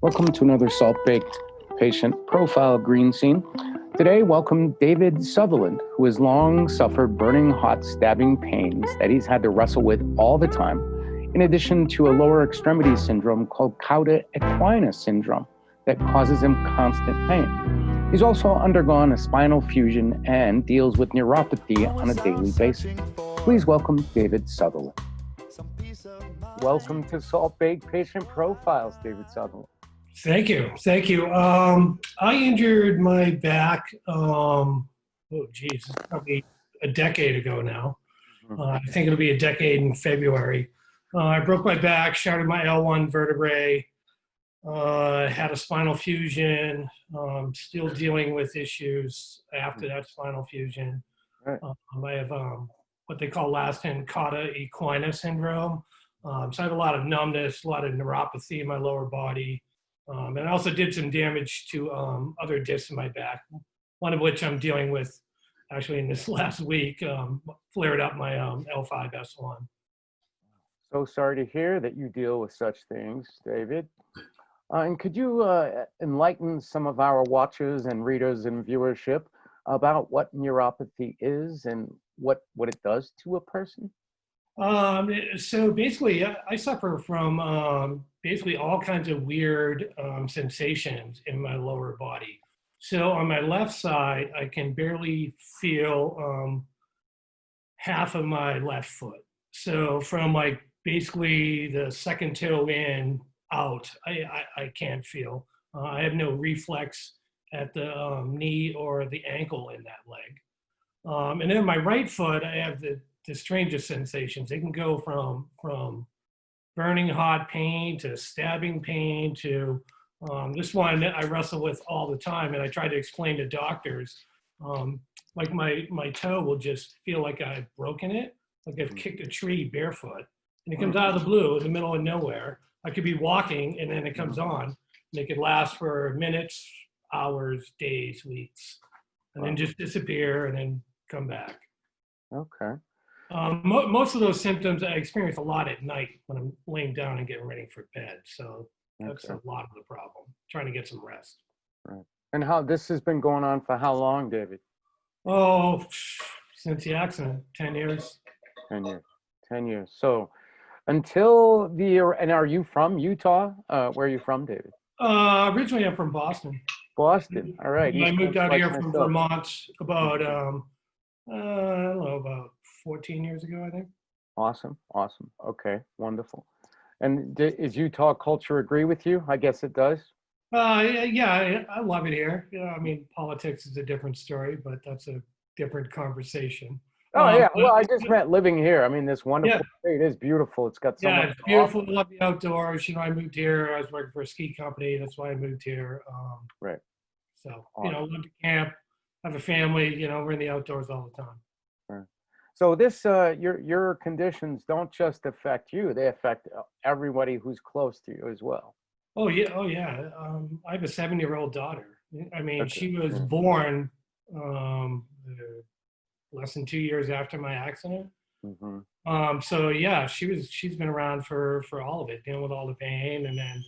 Welcome to another Salt-Baked Patient Profile Green Scene. Today, welcome David Sutherland, who has long suffered burning hot stabbing pains that he's had to wrestle with all the time, in addition to a lower extremity syndrome called Cauda Equina Syndrome that causes him constant pain. He's also undergone a spinal fusion and deals with neuropathy on a daily basis. Please welcome David Sutherland. Welcome to Salt-Baked Patient Profiles, David Sutherland. Thank you. I injured my back, probably a decade ago now. I think it'll be a decade in February. I broke my back, shattered my L1 vertebrae, had a spinal fusion, still dealing with issues after that spinal fusion. Right. I have what they call last-hand Cauda Equina Syndrome. So I have a lot of numbness, a lot of neuropathy in my lower body. And I also did some damage to other discs in my back, one of which I'm dealing with actually in this last week, flared up my L5-S1. So sorry to hear that you deal with such things, David. And could you enlighten some of our watchers and readers and viewership about what neuropathy is and what it does to a person? So basically, I suffer from basically all kinds of weird sensations in my lower body. So on my left side, I can barely feel half of my left foot. So from like basically the second toe in out, I can't feel. I have no reflex at the knee or the ankle in that leg. And then my right foot, I have the strangest sensations. They can go from burning hot pain to stabbing pain to this one I wrestle with all the time, and I try to explain to doctors, like my toe will just feel like I've broken it, like I've kicked a tree barefoot, and it comes out of the blue in the middle of nowhere. I could be walking, and then it comes on, and it could last for minutes, hours, days, weeks, and then just disappear and then come back. Okay. Most of those symptoms I experience a lot at night when I'm laying down and getting ready for bed. So that's a lot of the problem, trying to get some rest. Right. And how this has been going on for how long, David? Oh, since the accident, 10 years. 10 years. 10 years. So until and are you from Utah? Where are you from, David? Originally I'm from Boston. Boston. All right. I moved out here from myself. Vermont about, I don't know, about 14 years ago, I think. Awesome. Okay, wonderful. And is Utah culture agree with you? I guess it does. Yeah, I love it here. I mean, politics is a different story, but that's a different conversation. Oh yeah, well, I just meant living here. I mean, this wonderful state is beautiful. It's got so much. It's beautiful. I love the outdoors. I moved here. I was working for a ski company. That's why I moved here. Right. So, love to camp, have a family. We're in the outdoors all the time. Right. So this, your conditions don't just affect you; they affect everybody who's close to you as well. Oh yeah. I have a 7-year-old daughter. I mean, she was born less than 2 years after my accident. Mm-hmm. So yeah, she's been around for all of it, dealing with all the pain, and then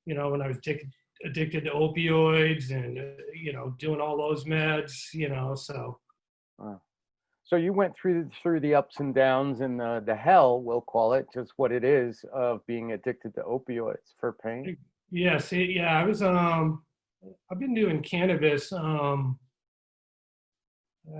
when I was addicted to opioids and doing all those meds, so. Wow. So you went through the ups and downs and the hell, we'll call it, just what it is, of being addicted to opioids for pain. Yes, I was. I've been doing cannabis. I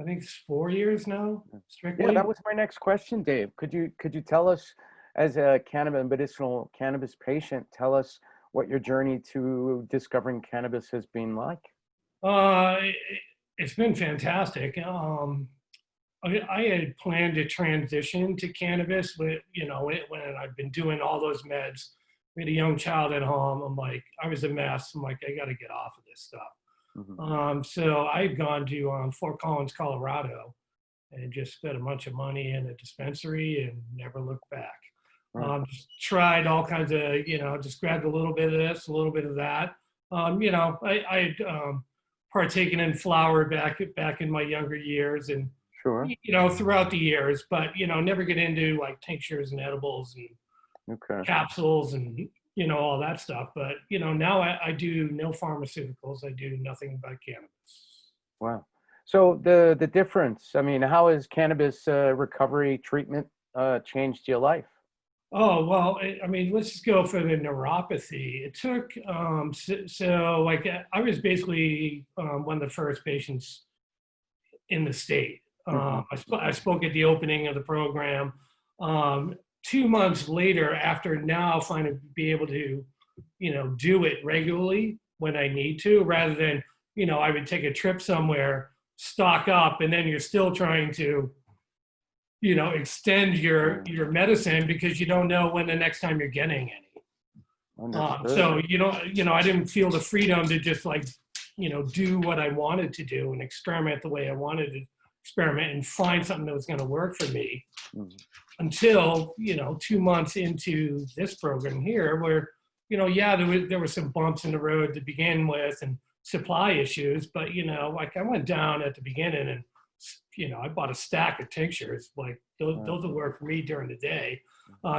think it's 4 years now, strictly. Yeah, that was my next question, Dave. Could you tell us, as a medicinal cannabis patient, tell us what your journey to discovering cannabis has been like? It's been fantastic. I had planned to transition to cannabis, but when I've been doing all those meds, we had a young child at home. I'm like, I was a mess. I'm like, I got to get off of this stuff. Mm-hmm. So I'd gone to Fort Collins, Colorado, and just spent a bunch of money in a dispensary and never looked back. Right. Just tried all kinds of, just grabbed a little bit of this, a little bit of that. I had partaken in flower back in my younger years, and Sure. Throughout the years, but never get into like tinctures and edibles and capsules and all that stuff. But, now I do no pharmaceuticals. I do nothing but cannabis. Wow. So the difference, I mean, how has cannabis recovery treatment changed your life? Oh, well, I mean, let's just go for the neuropathy. It took, like, I was basically one of the first patients in the state. Hmm. I spoke at the opening of the program. 2 months later, after now finally be able to, do it regularly when I need to, rather than, I would take a trip somewhere, stock up, and then you're still trying to, extend Mm. your medicine because you don't know when the next time you're getting any. Understood. So I didn't feel the freedom to just like, do what I wanted to do and experiment the way I wanted to experiment and find something that was going to work for me Mhm. until 2 months into this program here, where yeah, there were some bumps in the road to begin with and supply issues, but like I went down at the beginning and I bought a stack of tinctures. Like those will work for me during the day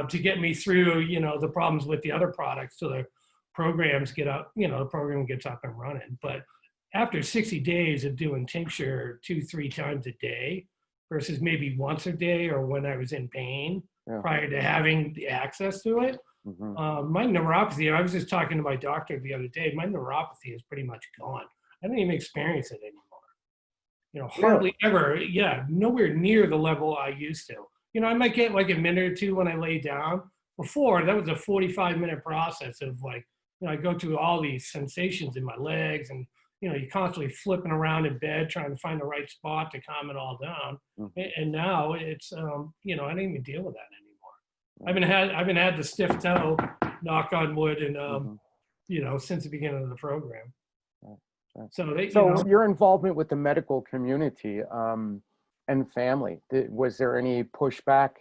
to get me through, the problems with the other products. So the programs get up, the program gets up and running. But after 60 days of doing tincture 2-3 times a day versus maybe once a day or when I was in pain Yeah. prior to having the access to it, Hmm. my neuropathy, I was just talking to my doctor the other day, my neuropathy is pretty much gone. I don't even experience it anymore. Really? Hardly ever. Yeah, nowhere near the level I used to. I might get like a minute or two when I lay down. Before, that was a 45-minute process of like, I go through all these sensations in my legs and, you're constantly flipping around in bed trying to find the right spot to calm it all down. Mm. And now it's, I don't even deal with that anymore. I haven't had the stiff toe, knock on wood, and, Hmm. since the beginning of the program. Right, right. So they, So your involvement with the medical community and family, was there any pushback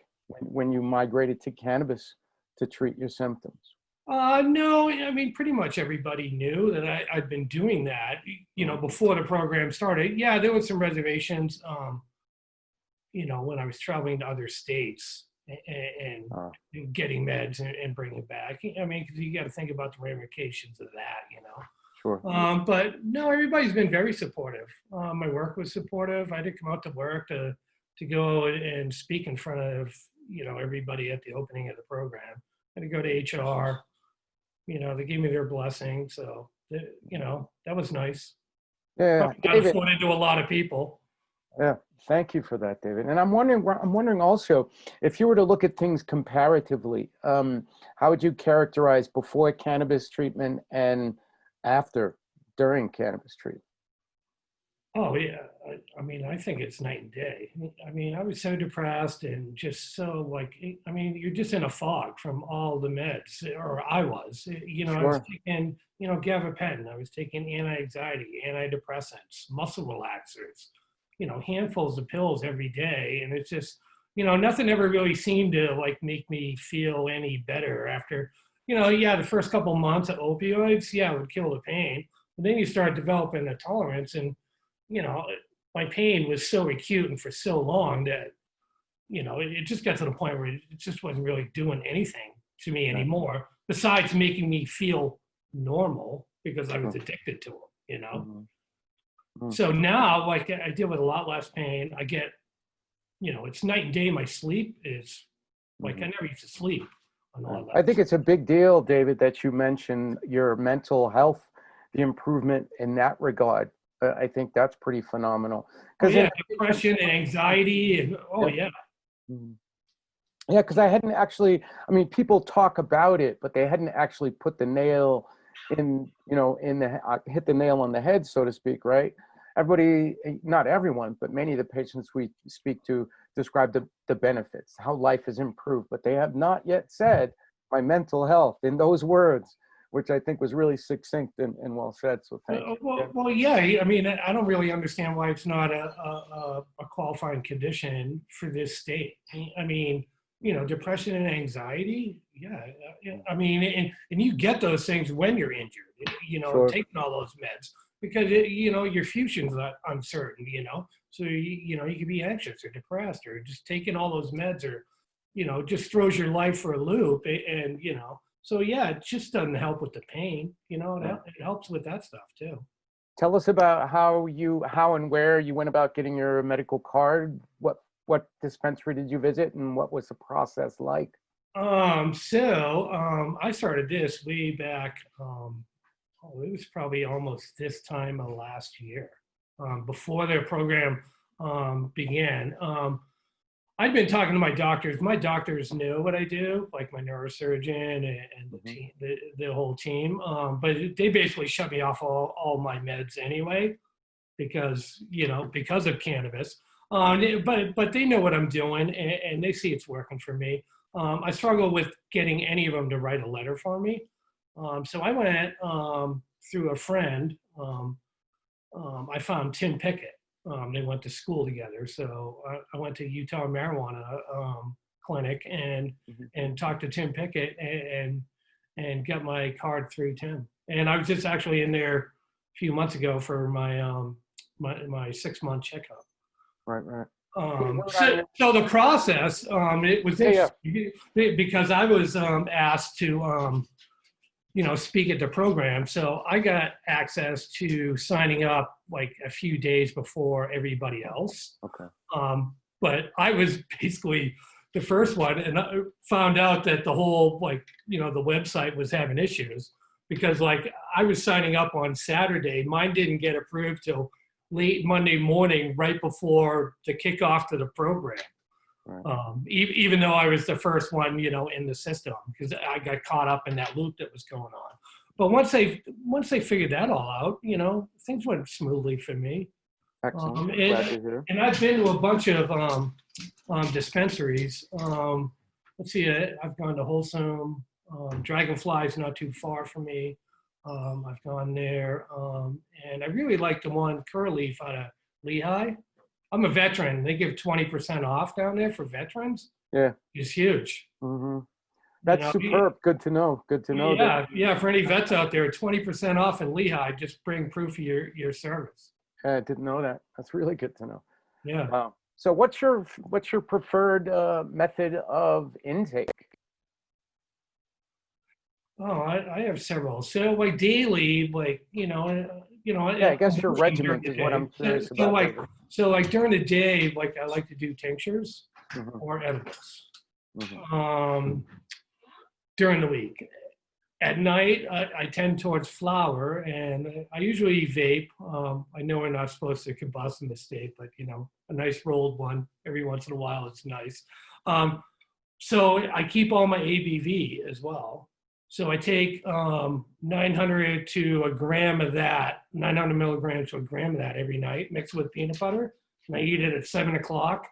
when you migrated to cannabis to treat your symptoms? No, I mean, pretty much everybody knew that I'd been doing that, Mm. before the program started. Yeah, there was some reservations, when I was traveling to other states Uh, and getting meds and bringing back. I mean, because you got to think about the ramifications of that. sure. But no, everybody's been very supportive. My work was supportive. I had to come out to work to go and speak in front of, everybody at the opening of the program. I had to go to HR. They gave me their blessing. So, that was nice. Yeah, Probably not David. afforded to a lot of people. Yeah, thank you for that, David. And I'm wondering also, if you were to look at things comparatively, how would you characterize before cannabis treatment and after, during cannabis treatment? Oh, yeah. I mean, I think it's night and day. I mean, I was so depressed and just so like, I mean, you're just in a fog from all the meds, or I was. I was Sure. taking, gabapentin, I was taking anti-anxiety, antidepressants, muscle relaxers, handfuls of pills every day. And it's just, nothing ever really seemed to like make me feel any better after, yeah, the first couple months of opioids, yeah, it would kill the pain. But then you start developing a tolerance and, you know, my pain was so acute and for so long that, it just got to the point where it just wasn't really doing anything to me Right. anymore, besides making me feel normal because I was Sure. addicted to them. Mhm. Mm. So now, like, I deal with a lot less pain. I get, it's night and day. My sleep is like, I Mhm. never used to sleep on all Right. of I that. think it's a big deal, David, that you mentioned your mental health, the improvement in that regard. I think that's pretty phenomenal. Oh Because yeah, in depression and anxiety and oh yeah. yeah. Mhm. Yeah, because I hadn't actually, I mean, people talk about it, but they hadn't actually put the nail in, hit the nail on the head, so to speak, right? Everybody, not everyone, but many of the patients we speak to describe the benefits, how life has improved, but they have not yet said my mental health in those words, which I think was really succinct and well said. So thank you. Well, yeah. I mean, I don't really understand why it's not a qualifying condition for this state. I mean, depression and anxiety. Yeah. Yeah. I mean, and you get those things when you're injured, Sure. taking all those meds because, your future's uncertain, so, you can be anxious or depressed or just taking all those meds or, just throws your life for a loop. And, So yeah, it just doesn't help with the pain. Right. It helps with that stuff too. Tell us about how and where you went about getting your medical card. What dispensary did you visit, and what was the process like? I started this way back. It was probably almost this time of last year, before their program began. I'd been talking to my doctors. My doctors knew what I do, like my neurosurgeon and the Hmm. team, the whole team. But they basically shut me off all my meds anyway, because of cannabis. But they know what I'm doing, and they see it's working for me. I struggle with getting any of them to write a letter for me. So I went through a friend. I found Tim Pickett. They went to school together. So I went to Utah Marijuana Clinic Hmm. and talked to Tim Pickett and got my card through Tim. And I was just actually in there a few months ago for my 6-month checkup. Right, right. Who wrote on So, your? so the process, it was Yeah, yeah. interesting because I was asked to speak at the program. So I got access to signing up like a few days before everybody else. Okay. But I was basically the first one, and I found out that the whole the website was having issues because like I was signing up on Saturday, mine didn't get approved till late Monday morning, right before the kickoff to the program. Right. Even though I was the first one, in the system, because I got caught up in that loop that was going on. But once they figured that all out, things went smoothly for me. Excellent. Glad And to hear. and I've been to a bunch of dispensaries. Let's see, I've gone to Wholesome. Dragonfly's not too far from me. I've gone there, and I really like the one Curleaf out of Lehigh. I'm a veteran. They give 20% off down there for veterans. Yeah. It's huge. Hmm. You That's know, superb. Good to know. Good to know that. yeah. For any vets out there, 20% off in Lehigh. Just bring proof of your service. I didn't know that. That's really good to know. Yeah. Wow. So what's your preferred method of intake? Oh, I have several. So like daily, Yeah, I I'm guess your working during regiment the is what day. I'm curious So about, like David. so like during the day, like I like to do tinctures Hmm. or edibles. Hmm. Um, during the week. At night, I tend towards flower, and I usually vape. I know we're not supposed to combust in the state, but a nice rolled one every once in a while is nice. Um, so I keep all my ABV as well. So I take 900 to a gram of that, 900 milligrams to a gram of that every night, mixed with peanut butter, and I eat it at 7 o'clock.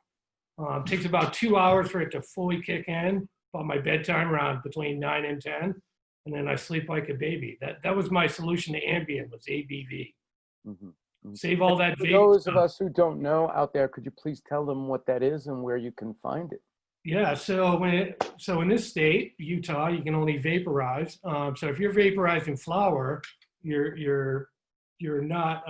Takes about 2 hours for it to fully kick in. About my bedtime around between 9 and 10, and then I sleep like a baby. That was my solution to Ambien was ABV. Hmm. Hmm. Save all that For vape those of stuff. us who don't know out there, could you please tell them what that is and where you can find it? Yeah. So in this state, Utah, you can only vaporize. So if you're vaporizing flower, you're not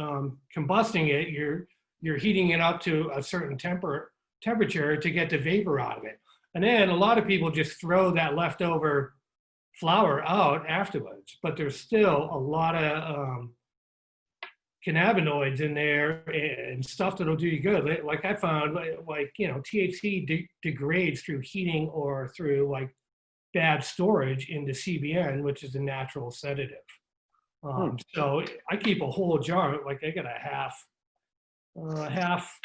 combusting it. You're heating it up to a certain temperature to get the vapor out of it. And then a lot of people just throw that leftover flower out afterwards, but there's still a lot of cannabinoids in there and stuff that'll do you good. Like I found, THC degrades through heating or through like bad storage into CBN, which is a natural sedative. Hmm. So I keep a whole jar, like I got a half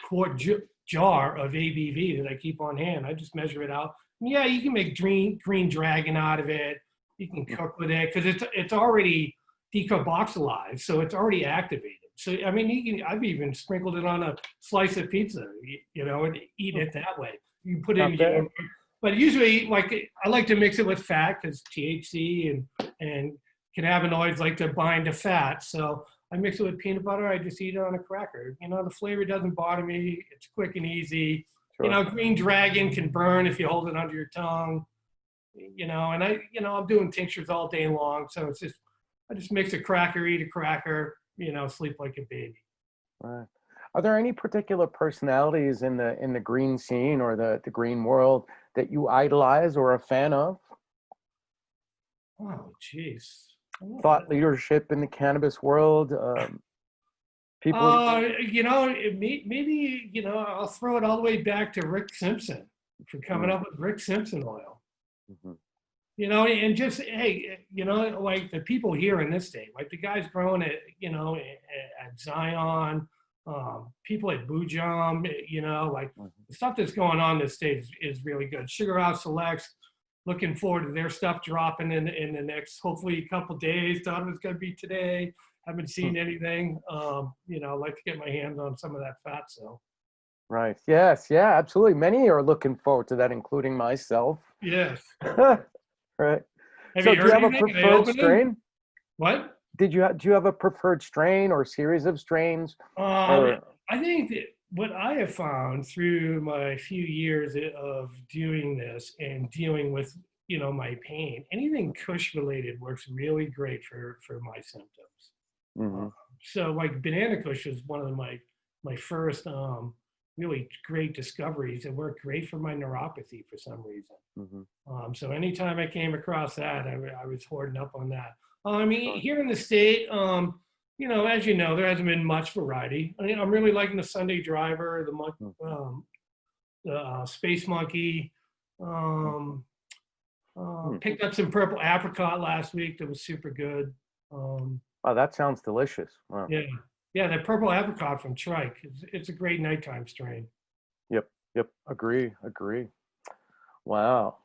quart jar of ABV that I keep on hand. I just measure it out. Yeah, you can make green dragon out of it. You can cook with it because it's already decarboxylized, so it's already activated. So I mean, I've even sprinkled it on a slice of pizza, and eat it that way. You can put it in Not bad. yogurt, but usually, like I like to mix it with fat because THC and cannabinoids like to bind to fat. So I mix it with peanut butter. I just eat it on a cracker. The flavor doesn't bother me. It's quick and easy. Sure. Green dragon can burn if you hold it under your tongue. And I'm doing tinctures all day long. So I just mix a cracker, eat a cracker, sleep like a baby. Right. Are there any particular personalities in the green scene or the green world that you idolize or are a fan of? Oh, jeez. Thought leadership in the cannabis world, people. Maybe, I'll throw it all the way back to Rick Simpson for coming Mm, up with Rick Simpson oil. mhm, And just, hey, like the people here in this state, like the guys growing it, at Zion, people at Bujum, like mhm. the stuff that's going on in this state is really good. Sugar House Selects, looking forward to their stuff dropping in the next, hopefully, a couple days. Thought it was going to be today. Haven't seen anything. I'd like to get my hands on some of that fat. So, Right. Yes. Yeah. Absolutely. Many are looking forward to that, including myself. yes. Right. Have So, you do you heard have a anything? Are they preferred opening? strain? What? Do you have a preferred strain or series of strains? Um, Or I think that what I have found through my few years of doing this and dealing with, my pain, anything Kush related works really great for my symptoms. Uh, hmm so like banana Kush is one of my first really great discoveries. It worked great for my neuropathy for some reason. hmm So anytime I came across that, I was hoarding up on that. I mean, Sure. here in the state, as you know, there hasn't been much variety. I mean, I'm really liking the Sunday Driver, Mhm. the Space Monkey. Mhm. Um, Hmm. Picked up some purple apricot last week. That was super good. Um, Oh, that sounds delicious. Wow. yeah, yeah, that purple apricot from Trike. It's a great nighttime strain. Yep. Yep. Agree. Agree. Wow.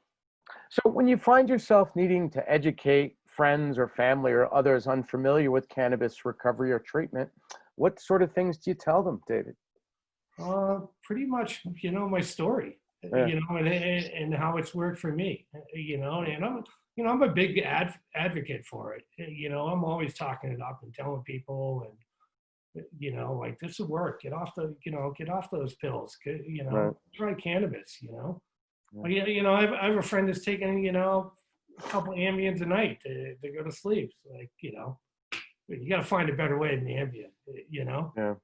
So, when you find yourself needing to educate friends or family or others unfamiliar with cannabis recovery or treatment, what sort of things do you tell them, David? Pretty much, my story, Yeah. and how it's worked for me, and I'm a big advocate for it. I'm always talking it up and telling people, and like this will work. Get off those pills. Right. Try cannabis. Yeah. Well, I have a friend that's taking, a couple Ambiens a night to go to sleep. So, like, you got to find a better way than Ambien. Yeah.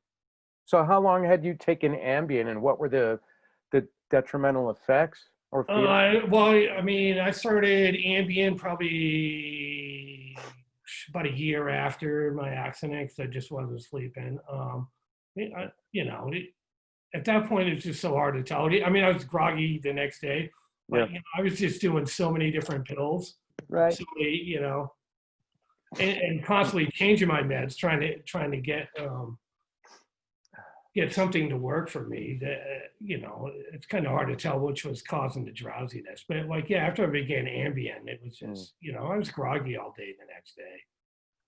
So, how long had you taken Ambien, and what were the detrimental effects or feel? Well, I mean, I started Ambien probably about a year after my accident because I just wasn't sleeping. I, you know, it, at that point, it's just so hard to tell. I mean, I was groggy the next day, Yeah. but I was just doing so many different pills, Right. so many, and constantly changing my meds, trying to get something to work for me that it's kind of hard to tell which was causing the drowsiness, but like, yeah, after I began Ambien, it was Mm. just, I was groggy all day the next day.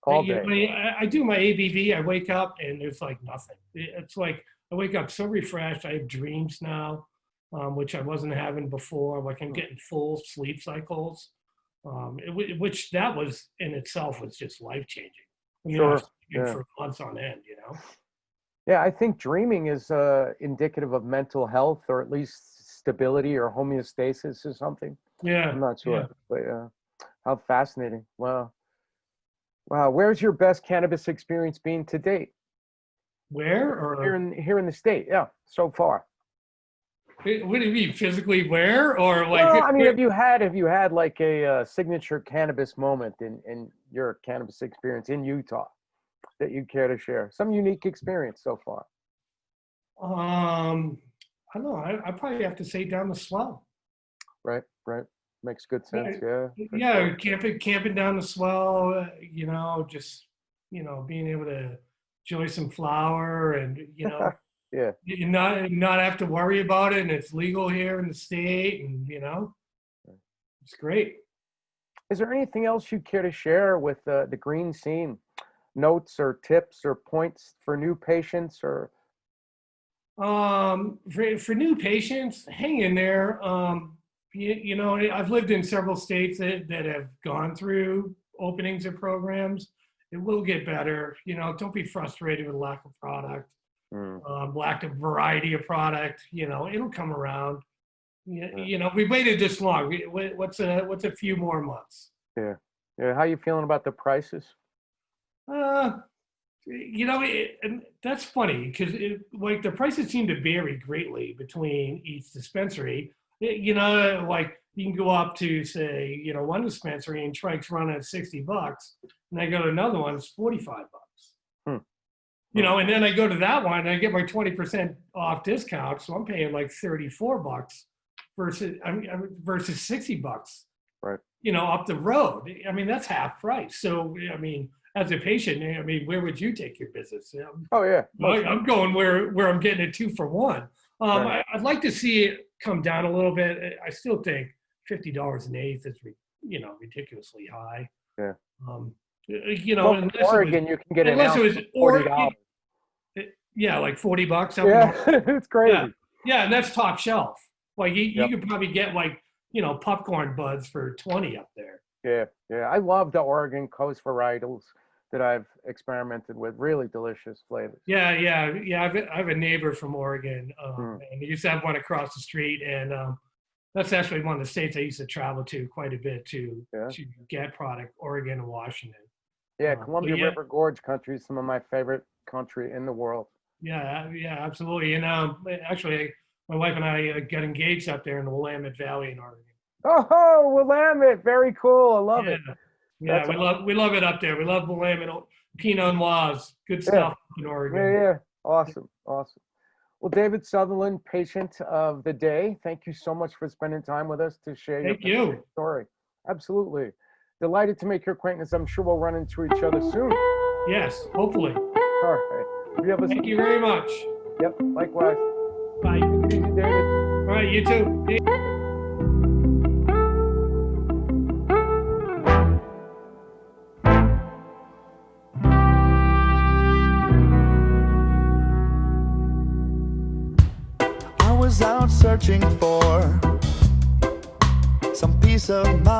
All day. I do my ABV, I wake up and there's like nothing. It's like I wake up so refreshed. I have dreams now, which I wasn't having before. Like I'm Hmm. getting full sleep cycles, which that was in itself was just life changing. I mean, I was Sure. sleeping Yeah. for months on end. Yeah, I think dreaming is indicative of mental health or at least stability or homeostasis or something. I'm Yeah, not yeah. sure, but how fascinating. Wow. Wow. Where's your best cannabis experience been to date? Where Here or in the state. Yeah, so far. what do you mean physically where or like Well, I mean, where? have you had like a signature cannabis moment in your cannabis experience in Utah that you'd care to share? Some unique experience so far. Um, I don't know. I probably have to say down the swell. Right, right. Makes good sense. Yeah, Yeah, for yeah, sure. camping down the swell. Just being able to enjoy some flower and Yeah. you not have to worry about it, and it's legal here in the state, and it's great. Is there anything else you care to share with the green scene? Notes or tips or points for new patients or For new patients, hang in there. I've lived in several states that have gone through openings of programs. It will get better. Don't be frustrated with lack of product, mm, lack of variety of product. It'll come around. yeah, We waited this long. What's a few more months? yeah. Yeah. How you feeling about the prices? Uh, and that's funny because like the prices seem to vary greatly between each dispensary. Like you can go up to say, one dispensary and trikes run at $60, and I go to another one, it's $45. And then I go to that one and I get my 20% off discount, so I'm paying like $34 versus versus $60. Right. Up the road. I mean, that's half price. So, I mean, as a patient, where would you take your business? Oh yeah. I'm going where I'm getting a 2 for 1. Right. I'd like to see it come down a little bit. I still think $50 an eighth is, ridiculously high. Yeah. In Oregon, you can get an ounce for $40. Yeah, like $40. Yeah, it's crazy. Yeah, and that's top shelf. Like you could probably get like, popcorn buds for 20 up there. Yeah. I love the Oregon Coast varietals that I've experimented with. Really delicious flavors. Yeah. I have a neighbor from Oregon, and he used to have one across the street, and that's actually one of the states I used to travel to quite a bit to get product. Oregon and Washington. Yeah, Columbia River Gorge country is some of my favorite country in the world. Yeah, absolutely. And actually, my wife and I got engaged up there in the Willamette Valley in Oregon. Oh, Willamette, very cool. I love it. Yeah, we love it up there. We love Willamette, Pinot Noirs, good stuff in Oregon. Yeah. Awesome. Well, David Sutherland, patient of the day, thank you so much for spending time with us to share your story. Absolutely. Delighted to make your acquaintance. I'm sure we'll run into each other soon. Yes, hopefully. All right. Thank you very much. Yep, likewise. Bye. Easy, David. All right, you too. I was out searching for some peace of mind.